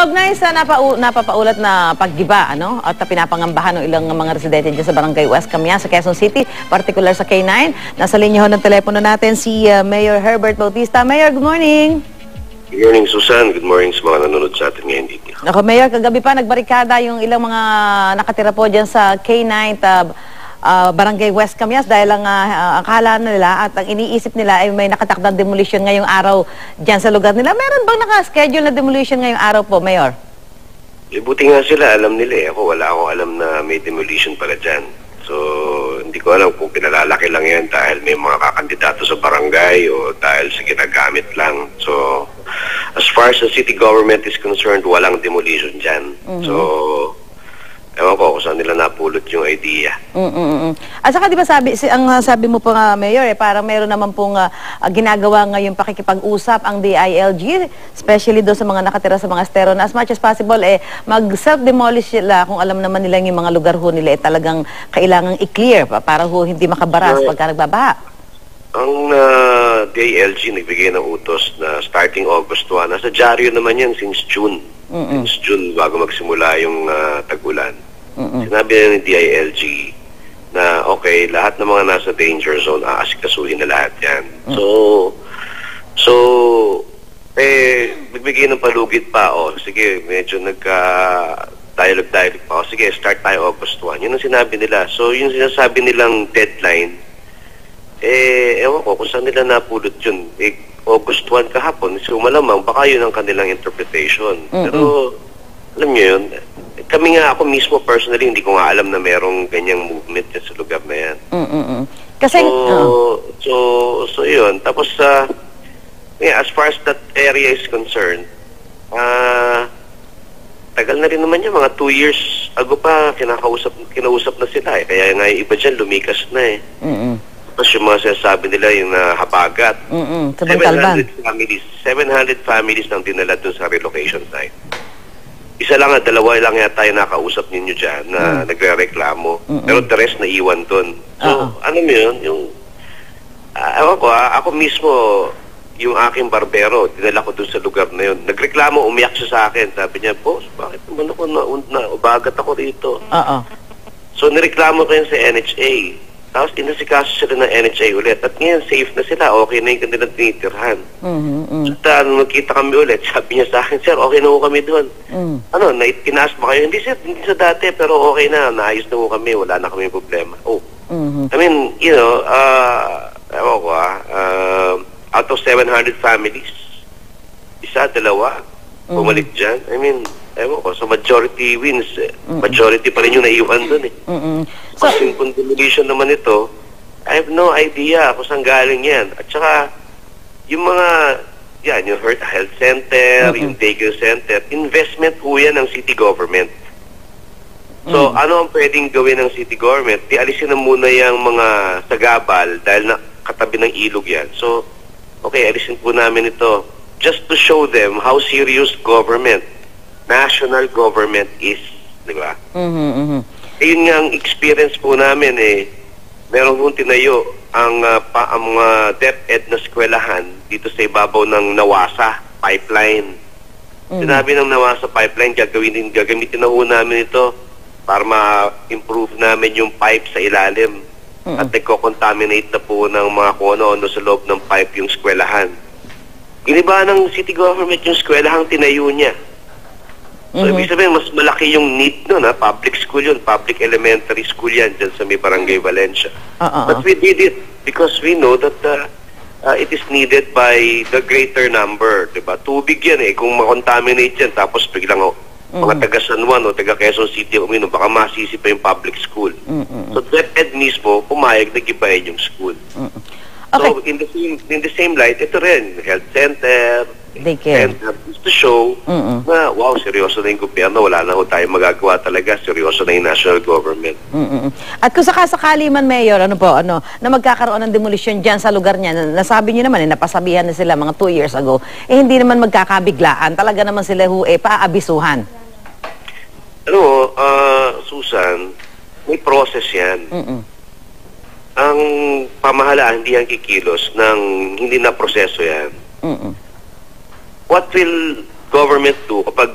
Kaugnay sa napapaulat na paggiba at pinapangambahan ng ilang mga residente dyan sa Barangay West Camias sa Quezon City, particular sa K9. Nasa linya ho ng telepono natin si Mayor Herbert Bautista. Mayor, good morning. Good morning, Susan. Good morning sa mga nanonood sa atin ngayon dito. Ako, Mayor, kagabi pa nagbarikada yung ilang mga nakatira po dyan sa K9 Barangay West Camias dahil ang akala nila at ang iniisip nila ay may nakatakdang demolition ngayong araw dyan sa lugar nila. Meron bang naka-schedule na demolition ngayong araw po, Mayor? Buti nga sila, alam nila eh. Wala akong alam na may demolition pala dyan. So, hindi ko alam kung pinalalaki lang yan dahil may mga kakandidato sa barangay o dahil sa ginagamit lang. So, as far as the city government is concerned, walang demolition dyan. So, ewan ko kung saan nila napulot yung idea. At saka di ba sabi mo po nga, Mayor, parang meron naman pong ginagawa ngayong pakikipag-usap ang DILG, especially doon sa mga nakatira sa mga estero na as much as possible, mag-self-demolish sila kung alam naman nila yung mga lugar ho nila talagang kailangang i-clear para ho hindi makabaras pagka nagbabaha. Ang DILG nagbigay ng utos na starting August 1, nasa dyaryo naman yan since June. Since June bago magsimula yung tag-ulan. Sinabi na ni DILG na okay, lahat ng mga nasa danger zone, aasikasuhin na lahat yan. Nagbigay ng palugit pa, sige, medyo dialogue pa, sige, start tayo August 1. Yun ang sinabi nila. So, yung sinasabi nilang deadline, ewan ko kung saan nila napulot yun. August 1 kahapon, so malamang baka yun ang kanilang interpretation. Pero, alam nyo yun, ako mismo personally, hindi ko nga alam na merong ganyang movement sa lugar na yan. Kasi, so yun. Tapos, as far as that area is concerned, tagal na rin naman yan, mga 2 years ago pa, kinausap na sila eh. Kaya nga yung iba dyan, lumikas na eh. Tapos yung mga sinasabi nila yung habagat. 700 families nang dinala dun sa relocation site. Isa lang dalawa lang yata yung nakausap ninyo dyan na nagre-reklamo. Pero the rest na iwan dun. So, ano mo yun? Ako mismo, yung aking barbero, dinala ko dun sa lugar na yun. Nagreklamo, umiyak siya sa akin. Sabi niya, boss, bakit naman ako ubagat ako rito? So, nireklamo ko yun sa NHA. Tapos inasikaso sila ng NHA ulit. At ngayon, safe na sila. Okay na yung kanilang tinitirhan. So, nagkita kami ulit. Sabi niya sa akin, sir, okay na ho kami doon. Pinaas ba kayo? Hindi sa dati, pero okay na. Naayos na ho kami. Wala na kami problema. I mean, ewan ko out of 700 families, isa, dalawa, bumalik dyan. I mean, ewan ko, so majority wins. Majority pa rin yung naiwan doon eh. So, simple demolition naman ito, I have no idea kung saan galing yan. At saka, yung mga, yung health center, yung daycare center, investment po yan ng city government. So, ano ang pwedeng gawin ng city government? Alisin na muna yung mga sagabal dahil katabi ng ilog yan. So, okay, alisin po namin ito just to show them how serious national government is, di ba? Yun nga ang experience po namin meron kong tinayo ang mga DepEd na eskwelahan dito sa ibabaw ng Nawasa pipeline. Sinabi ng Nawasa pipeline, gagamitin na ho namin ito para ma-improve namin yung pipe sa ilalim. At nagko-contaminate na po ng mga kung ano sa loob ng pipe yung eskwelahan. Iniba ng city government yung eskwelahang tinayo niya. So, ibig sabihin, mas malaki yung need nun, public school yun, public elementary school yan, dyan sa may Barangay Valencia. But we did it because we know that it is needed by the greater number, diba? Tubig yan kung makontaminate yan, tapos biglang mga taga San Juan o taga Quezon City uminom, baka masisi pa yung public school. So, DepEd mismo, pumayag na gibahin yung school. So, in the same light, ito rin, health center, center, to show na, wow, seryoso na yung gobyerno, wala na ho tayong magagawa talaga, seryoso na yung national government. At kung sakasakali man, Mayor, na magkakaroon ng demolition dyan sa lugar niya, nasabi niyo naman, napasabihan na sila mga 2 years ago, hindi naman magkakabiglaan, talaga naman sila paabisuhan. Susan, may process yan. Ang pamahalaan, hindi yan kikilos ng hindi na proseso yan. What will government do kapag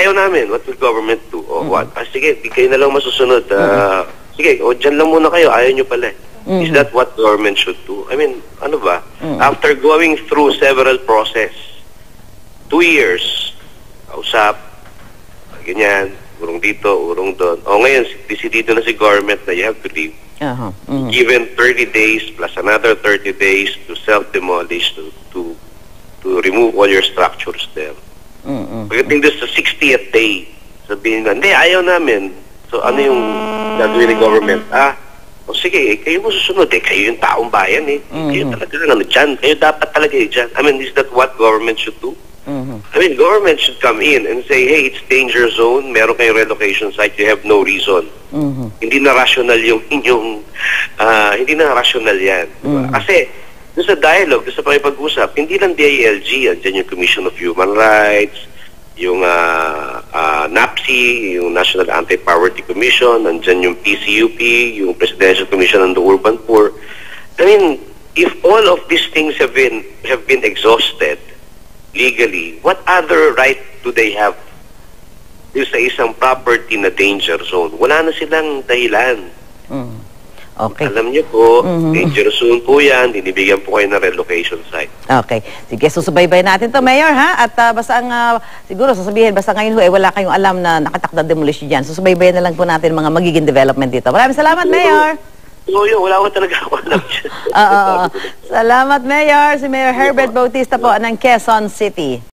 ayaw namin. What will government do? O what? Sige, di kayo na lang masusunod. Sige, dyan lang muna kayo. Ayaw nyo pala. Is that what government should do? I mean, ano ba? After going through several process, 2 years, usap, ganyan, urong dito, urong doon. O ngayon, decidido na si government na you have to leave. Given 30 days plus another 30 days to self-demolish, to remove all your structures there. Pagdating doon sa 60th day, sabihin na, hindi, ayaw namin. So ano yung gagawin ni government? O sige, kayo mo susunod kayo yung taong bayan Kayo talaga dyan. Kayo dapat talaga dyan. I mean, is that what government should do? I mean, government should come in and say, hey, it's danger zone, meron kayong relocation site, you have no reason. Hindi na rational yung inyong, hindi na rational yan. Kasi, doon sa dialogue, doon sa pakipag-usap, hindi lang DILG, andyan yung Commission of Human Rights, yung NAPSI, yung National Anti-Poverty Commission, andyan yung PCUP, yung Presidential Commission on the Urban Poor. I mean, if all of these things have been exhausted legally, what other right do they have sa isang property na danger zone? Wala na silang dahilan. Okay. Alam niyo po, danger zone po yan, dinibigyan po kayo ng relocation site. Okay. Sige, susubaybay natin to, Mayor, ha? At basta siguro sasabihin, basta ngayon wala kayong alam na nakatakda demolition dyan. Susubaybayan na lang po natin mga magiging development dito. Maraming salamat, Mayor! Wala ko talaga ako alam dyan. Salamat, Mayor. Si Mayor Herbert Bautista po ng Quezon City.